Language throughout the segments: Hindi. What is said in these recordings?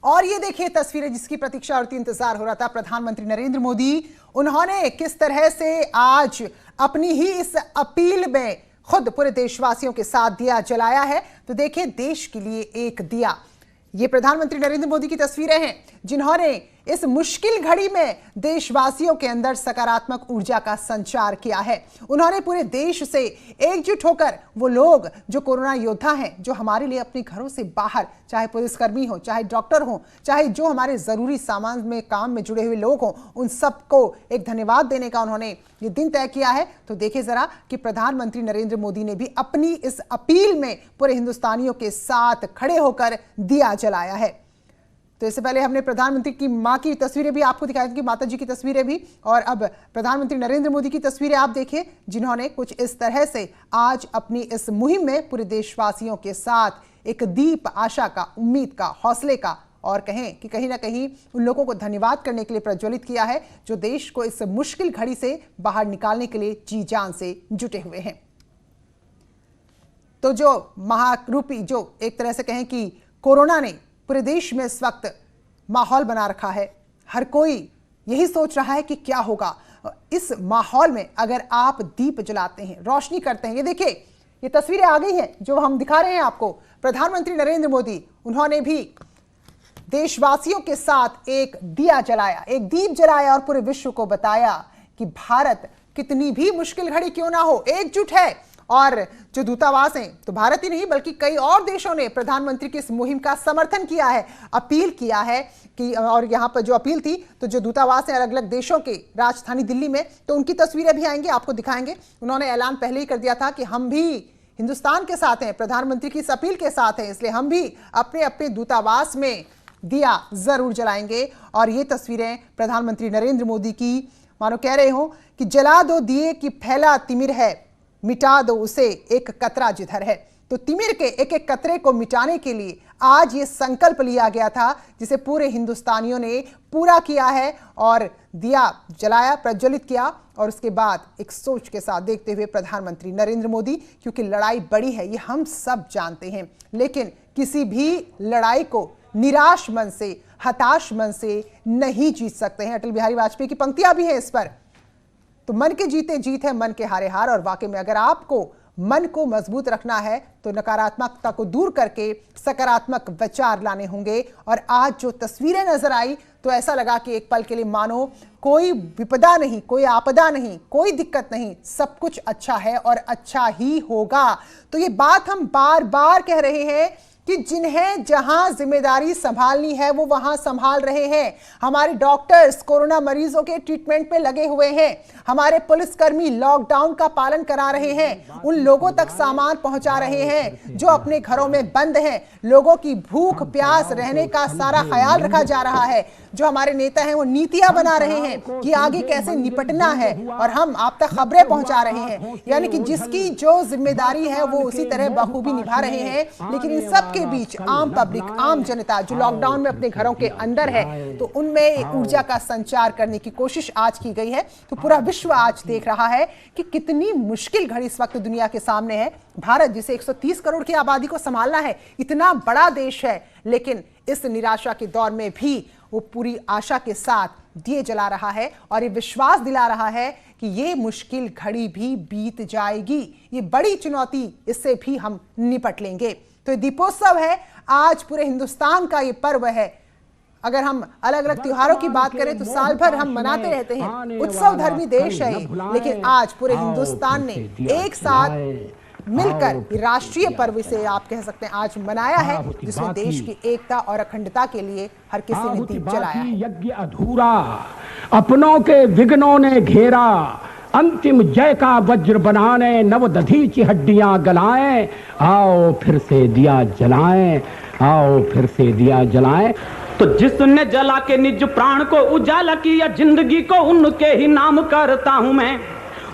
और ये देखिए तस्वीरें जिसकी प्रतीक्षा और इंतजार हो रहा था, प्रधानमंत्री नरेंद्र मोदी, उन्होंने किस तरह से आज अपनी ही इस अपील में खुद पूरे देशवासियों के साथ दिया जलाया है। तो देखिए, देश के लिए एक दिया, ये प्रधानमंत्री नरेंद्र मोदी की तस्वीरें हैं जिन्होंने इस मुश्किल घड़ी में देशवासियों के अंदर सकारात्मक ऊर्जा का संचार किया है। उन्होंने पूरे देश से एकजुट होकर वो लोग जो कोरोना योद्धा हैं, जो हमारे लिए अपने घरों से बाहर, चाहे पुलिसकर्मी हो, चाहे डॉक्टर हो, चाहे जो हमारे जरूरी सामान में काम में जुड़े हुए लोग हों, उन सबको एक धन्यवाद देने का उन्होंने ये दिन तय किया है। तो देखिए जरा कि प्रधानमंत्री नरेंद्र मोदी ने भी अपनी इस अपील में पूरे हिंदुस्तानियों के साथ खड़े होकर दिया जलाया है। तो इससे पहले हमने प्रधानमंत्री की मां की तस्वीरें भी आपको दिखाई थी, माता जी की तस्वीरें भी, और अब प्रधानमंत्री नरेंद्र मोदी की तस्वीरें आप देखिए जिन्होंने कुछ इस तरह से आज अपनी इस मुहिम में पूरे देशवासियों के साथ एक दीप आशा का, उम्मीद का, हौसले का, और कहें कि कहीं ना कहीं उन लोगों को धन्यवाद करने के लिए प्रज्वलित किया है जो देश को इस मुश्किल घड़ी से बाहर निकालने के लिए जी जान से जुटे हुए हैं। तो जो महारूपी, जो एक तरह से कहें कि कोरोना ने पूरे देश में इस वक्त माहौल बना रखा है, हर कोई यही सोच रहा है कि क्या होगा इस माहौल में अगर आप दीप जलाते हैं, रोशनी करते हैं। ये देखिए, ये तस्वीरें आ गई हैं जो हम दिखा रहे हैं आपको। प्रधानमंत्री नरेंद्र मोदी, उन्होंने भी देशवासियों के साथ एक दिया जलाया, एक दीप जलाया और पूरे विश्व को बताया कि भारत कितनी भी मुश्किल घड़ी क्यों ना हो, एकजुट है। और जो दूतावास हैं, तो भारत ही नहीं बल्कि कई और देशों ने प्रधानमंत्री की इस मुहिम का समर्थन किया है, अपील किया है कि, और यहाँ पर जो अपील थी, तो जो दूतावास हैं अलग अलग देशों के, राजधानी दिल्ली में, तो उनकी तस्वीरें भी आएंगी, आपको दिखाएंगे। उन्होंने ऐलान पहले ही कर दिया था कि हम भी हिंदुस्तान के साथ हैं, प्रधानमंत्री की इस अपील के साथ हैं, इसलिए हम भी अपने अपने दूतावास में दिया जरूर जलाएंगे। और ये तस्वीरें प्रधानमंत्री नरेंद्र मोदी की, मानो कह रहे हो कि जला दो दिए कि फैला तिमिर है, मिटा दो उसे एक कतरा जिधर है। तो तिमिर के एक एक कतरे को मिटाने के लिए आज ये संकल्प लिया गया था, जिसे पूरे हिंदुस्तानियों ने पूरा किया है और दिया जलाया, प्रज्वलित किया। और उसके बाद एक सोच के साथ देखते हुए प्रधानमंत्री नरेंद्र मोदी, क्योंकि लड़ाई बड़ी है, ये हम सब जानते हैं, लेकिन किसी भी लड़ाई को निराश मन से, हताश मन से नहीं जीत सकते हैं। अटल बिहारी वाजपेयी की पंक्तियां भी हैं इस पर। तो मन के जीते जीत है, मन के हारे हार। और वाकई में अगर आपको मन को मजबूत रखना है तो नकारात्मकता को दूर करके सकारात्मक विचार लाने होंगे। और आज जो तस्वीरें नजर आई तो ऐसा लगा कि एक पल के लिए मानो कोई विपदा नहीं, कोई आपदा नहीं, कोई दिक्कत नहीं, सब कुछ अच्छा है और अच्छा ही होगा। तो ये बात हम बार बार कह रहे हैं कि जिन्हें जहां जिम्मेदारी संभालनी है वो वहां संभाल रहे हैं। हमारे डॉक्टर्स कोरोना मरीजों के ट्रीटमेंट पे लगे हुए हैं, हमारे पुलिसकर्मी लॉकडाउन का पालन करा रहे हैं, उन लोगों तक सामान पहुंचा रहे हैं जो अपने घरों में बंद हैं। लोगों की भूख प्यास रहने का सारा ख्याल रखा जा रहा है। जो हमारे नेता हैं वो नीतियां बना रहे हैं कि आगे कैसे निपटना है, और हम आप तक खबरें पहुंचा रहे हैं। यानी कि जिसकी जो जिम्मेदारी है वो उसी तरह बखूबी निभा रहे हैं। लेकिन इन सब के बीच आम पब्लिक, आम जनता जो लॉकडाउन में अपने घरों के अंदर है, तो उनमें ऊर्जा का संचार करने की कोशिश आज की गई है। तो पूरा विश्व आज देख रहा है कि कितनी मुश्किल घड़ी इस वक्त दुनिया के सामने है। भारत, जिसे 130 करोड़ की आबादी को संभालना है, इतना बड़ा देश है, लेकिन इस निराशा के दौर में भी वो पूरी आशा के साथ दिए जला रहा है और ये विश्वास दिला रहा है कि ये मुश्किल घड़ी भी बीत जाएगी, ये बड़ी चुनौती, इससे भी हम निपट लेंगे। तो ये दीपोत्सव है, आज पूरे हिंदुस्तान का ये पर्व है। अगर हम अलग अलग त्योहारों की बात करें तो साल भर हम मनाते रहते हैं, उत्सव धर्मी देश है, लेकिन आज पूरे हिंदुस्तान ने एक साथ मिलकर राष्ट्रीय पर्व से आप कह सकते हैं आज मनाया है, जिसमें देश की एकता और अखंडता के लिए हर किसी ने दीप जलाया है। यज्ञ अधूरा अपनों के विघ्नों ने घेरा, अंतिम जय का वज्र बनाने नव दधीची हड्डियां गलाएं, आओ फिर से दिया जलाएं, आओ फिर से दिया जलाएं। तो जिसने जला के निज प्राण को उजाला किया, जिंदगी को उनके ही नाम करता हूं मैं।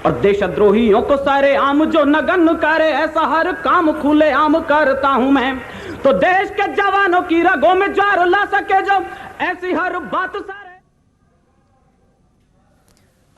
और देशद्रोहियों को सारे आम जो नगन करे, ऐसा हर काम खुले आम करता हूं मैं। तो देश के जवानों की रगों में ज्वार ला सके जो, ऐसी हर बात सारे।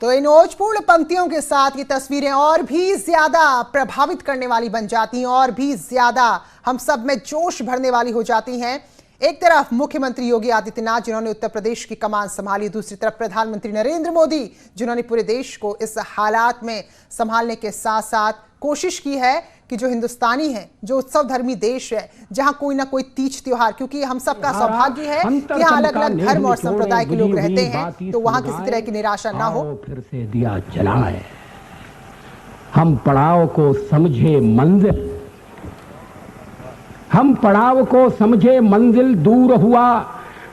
तो इन ओजपूर्ण पंक्तियों के साथ ये तस्वीरें और भी ज्यादा प्रभावित करने वाली बन जाती हैं, और भी ज्यादा हम सब में जोश भरने वाली हो जाती हैं। एक तरफ मुख्यमंत्री योगी आदित्यनाथ जिन्होंने उत्तर प्रदेश की कमान संभाली, दूसरी तरफ प्रधानमंत्री नरेंद्र मोदी जिन्होंने पूरे देश को इस हालात में संभालने के साथ साथ कोशिश की है कि जो हिंदुस्तानी है, जो उत्सव धर्मी देश है, जहां कोई ना कोई तीज त्योहार, क्योंकि हम सबका सौभाग्य है कि यहाँ अलग अलग धर्म और संप्रदाय के लोग रहते हैं, तो वहां किसी तरह की निराशा ना हो। फिर से दिया जलाए, हम पड़ाव को समझे मंजिल, हम पड़ाव को समझे मंजिल, दूर हुआ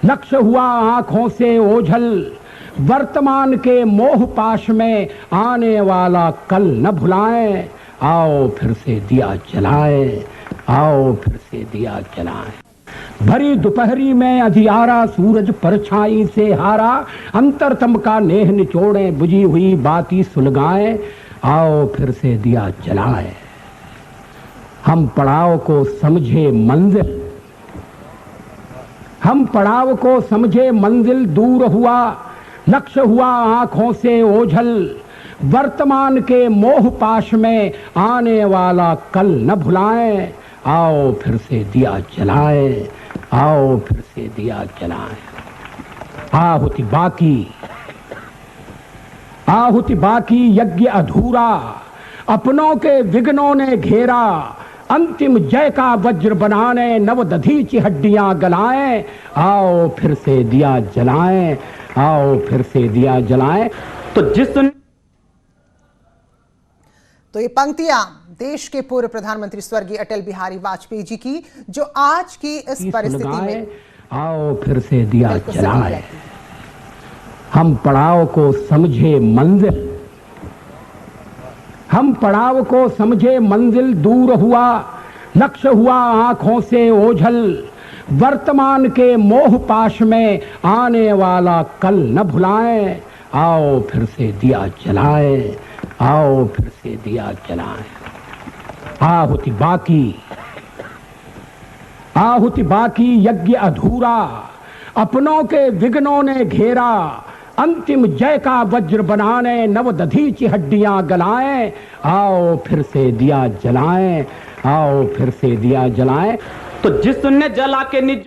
लक्ष्य हुआ आंखों से ओझल, वर्तमान के मोह पाश में आने वाला कल न भुलाएं, आओ फिर से दिया जलाए, आओ फिर से दिया जलाए। भरी दोपहरी में अंधियारा सूरज परछाई से हारा, अंतरतम का नेह निचोड़े बुझी हुई बाती सुलगाएं, आओ फिर से दिया जलाए। हम पड़ाव को समझे मंजिल, हम पड़ाव को समझे मंजिल, दूर हुआ लक्ष्य हुआ आंखों से ओझल, वर्तमान के मोह पाश में आने वाला कल न भुलाएं, आओ फिर से दिया जलाए, आओ फिर से दिया जलाए। आहुति बाकी, आहुति बाकी, यज्ञ अधूरा, अपनों के विघ्नों ने घेरा, अंतिम जय का वज्र बनाने नव दधीची हड्डियां गलाएं, आओ फिर से दिया जलाएं, आओ फिर से दिया जलाएं। तो ये पंक्तियां देश के पूर्व प्रधानमंत्री स्वर्गीय अटल बिहारी वाजपेयी जी की, जो आज की इस परिस्थिति में आओ फिर से दिया जलाएं। हम पड़ाव को समझे मंजिल, हम पड़ाव को समझे मंजिल, दूर हुआ लक्ष्य हुआ आंखों से ओझल, वर्तमान के मोह पाश में आने वाला कल न भुलाएं, आओ फिर से दिया जलाए, आओ फिर से दिया जलाए। आहुति बाकी, आहुति बाकी, यज्ञ अधूरा, अपनों के विघ्नों ने घेरा, अंतिम जय का वज्र बनाने नव दधीची हड्डियां गलाएं, आओ फिर से दिया जलाएं, आओ फिर से दिया जलाएं। तो जिसने जला के निज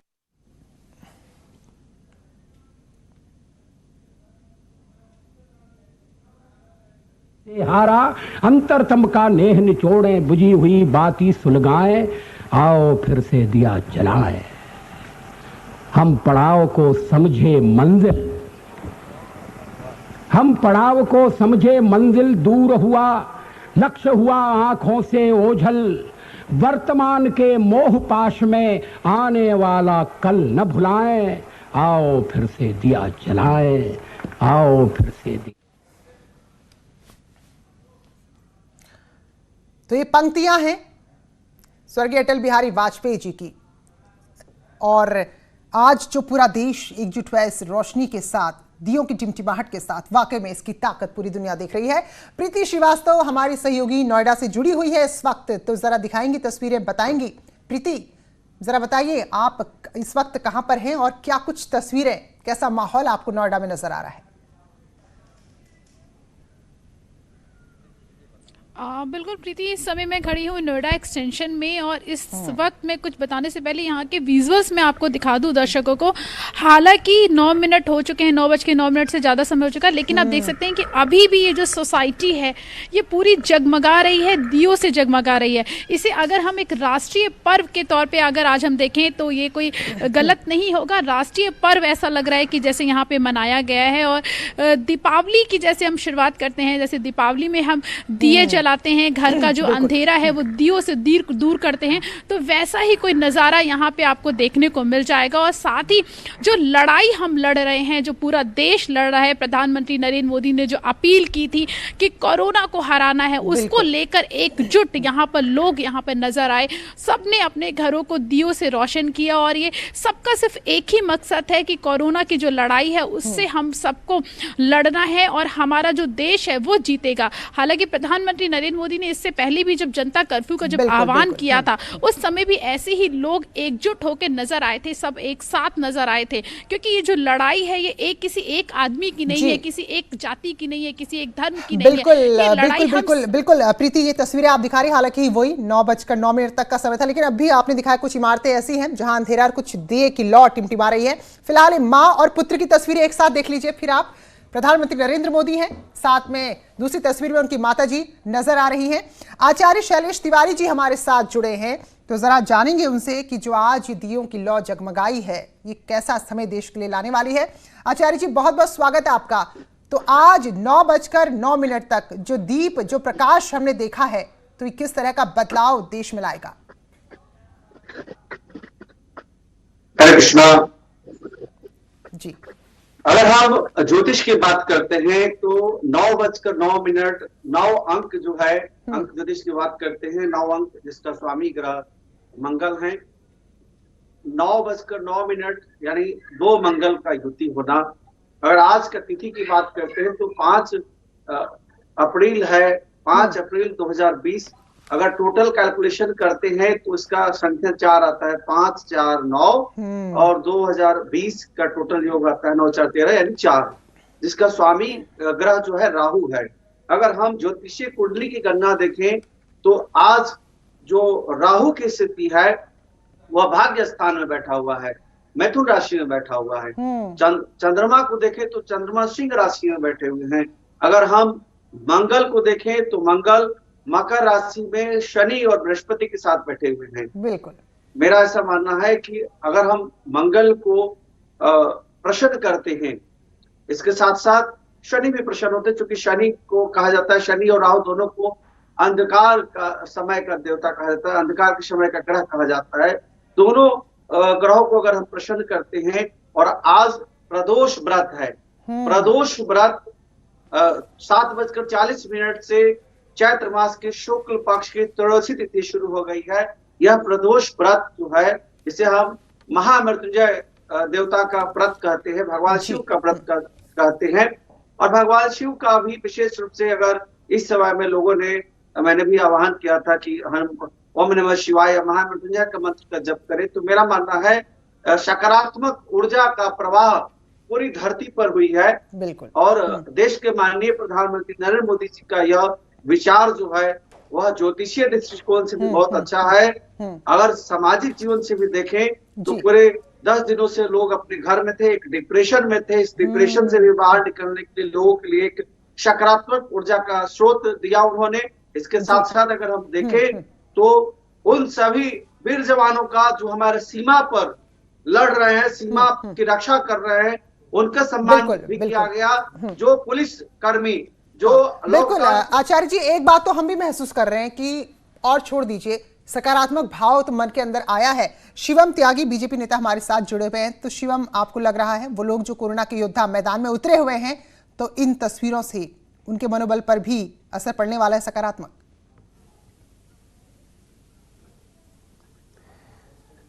हारा, अंतरतम का नेह निचोड़े बुझी हुई बाती सुलगाएं, आओ फिर से दिया जलाए। हम पड़ाव को समझे मंजिल, हम पड़ाव को समझे मंजिल, दूर हुआ लक्ष्य हुआ आंखों से ओझल, वर्तमान के मोह पाश में आने वाला कल न भुलाएं, आओ फिर से दिया जलाए, आओ फिर से दिया। तो ये पंक्तियां हैं स्वर्गीय अटल बिहारी वाजपेयी जी की, और आज जो पूरा देश एकजुट हुआ इस रोशनी के साथ, दियों की टिमटिमाहट के साथ, वाकई में इसकी ताकत पूरी दुनिया देख रही है। प्रीति श्रीवास्तव हमारी सहयोगी नोएडा से जुड़ी हुई है इस वक्त, तो जरा दिखाएंगी तस्वीरें, बताएंगी। प्रीति जरा बताइए, आप इस वक्त कहां पर हैं और क्या कुछ तस्वीरें, कैसा माहौल आपको नोएडा में नजर आ रहा है? बिल्कुल प्रीति, इस समय मैं खड़ी हूँ नोएडा एक्सटेंशन में, और इस वक्त मैं कुछ बताने से पहले यहाँ के विजुअल्स में आपको दिखा दूँ दर्शकों को। हालांकि 9 मिनट हो चुके हैं, 9:09 से ज़्यादा समय हो चुका है, लेकिन आप देख सकते हैं कि अभी भी ये जो सोसाइटी है ये पूरी जगमगा रही है, दियों से जगमगा रही है। इसे अगर हम एक राष्ट्रीय पर्व के तौर पर अगर आज हम देखें तो ये कोई गलत नहीं होगा। राष्ट्रीय पर्व ऐसा लग रहा है कि जैसे यहाँ पे मनाया गया है, और दीपावली की जैसे हम शुरुआत करते हैं, जैसे दीपावली में हम दिए जलाते हैं, घर का जो अंधेरा है वो दियों से दूर करते हैं, तो वैसा ही कोई नज़ारा यहाँ पे आपको देखने को मिल जाएगा। और साथ ही जो लड़ाई हम लड़ रहे हैं, जो पूरा देश लड़ रहा है, प्रधानमंत्री नरेंद्र मोदी ने जो अपील की थी कि कोरोना को हराना है, उसको लेकर एकजुट यहाँ पर लोग यहाँ पर नजर आए। सबने अपने घरों को दियों से रोशन किया, और ये सबका सिर्फ एक ही मकसद है कि कोरोना की जो लड़ाई है उससे हम सबको लड़ना है और हमारा जो देश है वो जीतेगा। हालांकि प्रधानमंत्री नरेंद्र मोदी ने इससे पहले भी जब जनता कर्फ्यू का जब बिल्कुल, आह्वान बिल्कुल, किया था, उस समय भी ऐसे ही लोग एकजुट होकर नजर आए थे, सब एक साथ नजर आए थे। क्योंकि ये जो लड़ाई है ये किसी एक आदमी की नहीं है, किसी एक जाति की नहीं है, किसी एक धर्म की नहीं बिल्कुल, है। ये लड़ाई बिल्कुल, बिल्कुल, बिल्कुल प्रीति, ये तस्वीरें आप दिखा रही, हालांकि वही 9:09 तक का समय था, लेकिन अभी आपने दिखाया कुछ इमारतें ऐसी हैं जहां अंधेरा और कुछ दिए की लौ टिमटिमा रही है। फिलहाल माँ और पुत्र की तस्वीरें एक साथ देख लीजिए, फिर आप। प्रधानमंत्री नरेंद्र मोदी हैं, साथ में दूसरी तस्वीर में उनकी माता जी नजर आ रही हैं। आचार्य शैलेश तिवारी जी हमारे साथ जुड़े हैं, तो जरा जानेंगे उनसे कि जो आज दियों की लौ जगमगाई है, ये कैसा समय देश के लिए लाने वाली है। आचार्य जी, बहुत बहुत स्वागत है आपका। तो आज 9:09 तक जो दीप, जो प्रकाश हमने देखा है, तो ये किस तरह का बदलाव देश में लाएगा? हरे कृष्णा जी, अगर हम ज्योतिष की बात करते हैं तो 9:09, 9 अंक जो है, अंक ज्योतिष की बात करते हैं, 9 अंक जिसका स्वामी ग्रह मंगल है। 9:09 यानी 2 मंगल का युति होना। अगर आज का तिथि की बात करते हैं तो 5 अप्रैल है, 5 अप्रैल 2020। अगर टोटल कैलकुलेशन करते हैं तो इसका संख्या 4 आता है, 5 4 9, और 2020 का टोटल योग आता है 9 4 13 यानी 4, जिसका स्वामी ग्रह जो है राहु है। अगर हम ज्योतिषीय कुंडली की गणना देखें तो आज जो राहु की स्थिति है वह भाग्य स्थान में बैठा हुआ है, मिथुन राशि में बैठा हुआ है। चंद्रमा को देखें तो चंद्रमा सिंह राशि में बैठे हुए हैं। अगर हम मंगल को देखें तो मंगल मकर राशि में शनि और बृहस्पति के साथ बैठे हुए हैं। बिल्कुल, मेरा ऐसा मानना है कि अगर हम मंगल को प्रसन्न करते हैं, इसके साथ साथ शनि भी प्रसन्न होते हैं, क्योंकि शनि को कहा जाता है, शनि और राहु दोनों को अंधकार का समय का देवता कहा जाता है, अंधकार के समय का ग्रह कहा जाता है। दोनों ग्रहों को अगर हम प्रसन्न करते हैं, और आज प्रदोष व्रत है, प्रदोष व्रत 7:40 से चैत्र मास के शुक्ल पक्ष की त्रयोदशी तिथि शुरू हो गई है। यह प्रदोष व्रत जो है, इसे हम महामृत्युंजय देवता का व्रत कहते हैं, भगवान शिव का व्रत कहते हैं। और भगवान शिव का भी विशेष रूप से अगर इस समय में लोगों ने, मैंने भी आह्वान किया था कि हम ओम नमः शिवाय महामृत्युंजय का मंत्र का जप करें, तो मेरा मानना है सकारात्मक ऊर्जा का प्रवाह पूरी धरती पर हुई है। बिल्कुल, और देश के माननीय प्रधानमंत्री नरेंद्र मोदी जी का यह विचार जो है वह ज्योतिषीय दृष्टिकोण से भी बहुत अच्छा है। अगर सामाजिक जीवन से भी देखें तो पूरे 10 दिनों से लोग अपने घर में थे, एक डिप्रेशन में थे, इस डिप्रेशन से भी बाहर निकलने के लिए लोगों के लिए एक सकारात्मक ऊर्जा का स्रोत दिया उन्होंने। इसके साथ साथ अगर हम देखें तो उन सभी वीर जवानों का जो हमारे सीमा पर लड़ रहे हैं, सीमा की रक्षा कर रहे हैं, उनका सम्मान भी किया गया। जो पुलिस कर्मी, जो बिल्कुल आचार्य जी, एक बात तो हम भी महसूस कर रहे हैं कि, और छोड़ दीजिए सकारात्मक भाव तो मन के अंदर आया है। शिवम त्यागी बीजेपी नेता हमारे साथ जुड़े हुए हैं, तो शिवम, आपको लग रहा है वो लोग जो कोरोना के योद्धा मैदान में उतरे हुए हैं, तो इन तस्वीरों से उनके मनोबल पर भी असर पड़ने वाला है सकारात्मक?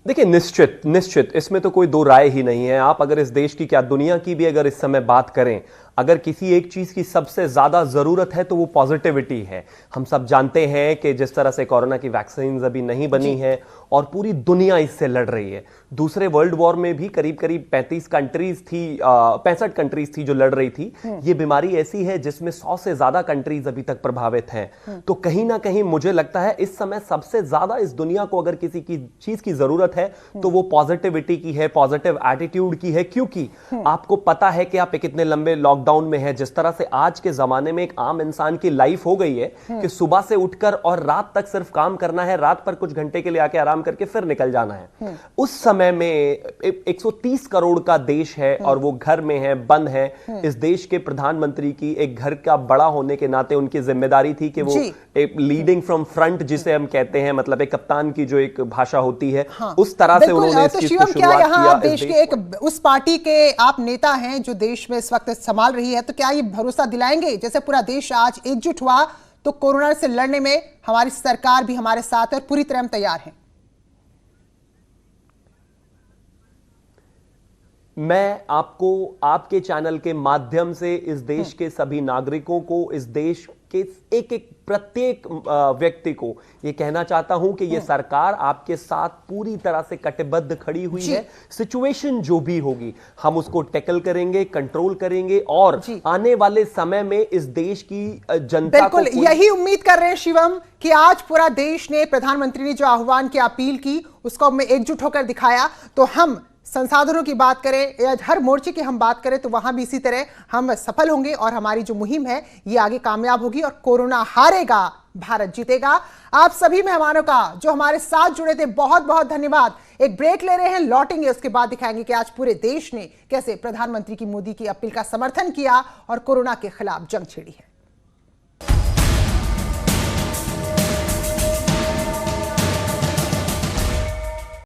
देखिए, निश्चित इसमें तो कोई दो राय ही नहीं है। आप अगर इस देश की, क्या दुनिया की भी अगर इस समय बात करें, अगर किसी एक चीज की सबसे ज्यादा जरूरत है तो वो पॉजिटिविटी है। हम सब जानते हैं कि जिस तरह से कोरोना की वैक्सीन अभी नहीं बनी है और पूरी दुनिया इससे लड़ रही है। दूसरे वर्ल्ड वॉर में भी करीब 65 कंट्रीज थी, 65 कंट्रीज थी जो लड़ रही थी। ये बीमारी ऐसी है जिसमें 100 से ज्यादा कंट्रीज अभी तक प्रभावित हैं। तो कहीं ना कहीं मुझे लगता है इस समय सबसे ज्यादा इस दुनिया को अगर किसी की चीज की जरूरत है तो वो पॉजिटिविटी की है, पॉजिटिव एटीट्यूड की है। क्योंकि आपको पता है कि आप कितने लंबे लॉकडाउन में है, जिस तरह से आज के जमाने में एक आम इंसान की लाइफ हो गई है कि सुबह से उठकर और रात तक सिर्फ काम करना है, रात पर कुछ घंटे के लिए आके आराम करके फिर निकल जाना है। उस समय में 130 करोड़ का देश है और वो घर में है, बंद है। इस देश के प्रधानमंत्री की एक घर का बड़ा होने के नाते उनकी जिम्मेदारी थी कि वो एक लीडिंग फ्रॉम फ्रंट, जिसे हम कहते हैं, मतलब एक कप्तान की जो एक भाषा होती है, उस तरह से उन्होंने इस चीज को शुरुआत किया। देश के एक उस पार्टी के आप नेता हैं जो देश में इस वक्त संभाल रही है, तो क्या ये भरोसा दिलाएंगे, जैसे पूरा देश आज एकजुट हुआ तो कोरोना से लड़ने में हमारी सरकार भी हमारे साथ है और पूरी तरह हम तैयार हैं? मैं आपको आपके चैनल के माध्यम से इस देश के सभी नागरिकों को, इस देश के एक एक प्रत्येक व्यक्ति को ये कहना चाहता हूं कि ये सरकार आपके साथ पूरी तरह से कटिबद्ध खड़ी हुई है। सिचुएशन जो भी होगी हम उसको टैकल करेंगे, कंट्रोल करेंगे और आने वाले समय में इस देश की जनता बिल्कुल यही उम्मीद कर रहे हैं शिवम कि आज पूरा देश ने, प्रधानमंत्री ने जो आह्वान की, अपील की, उसको हमें एकजुट होकर दिखाया। तो हम संसाधनों की बात करें या हर मोर्चे की हम बात करें तो वहां भी इसी तरह हम सफल होंगे और हमारी जो मुहिम है ये आगे कामयाब होगी और कोरोना हारेगा, भारत जीतेगा। आप सभी मेहमानों का जो हमारे साथ जुड़े थे बहुत बहुत धन्यवाद। एक ब्रेक ले रहे हैं, लौटेंगे, उसके बाद दिखाएंगे कि आज पूरे देश ने कैसे प्रधानमंत्री की, मोदी की अपील का समर्थन किया और कोरोना के खिलाफ जंग छेड़ी है।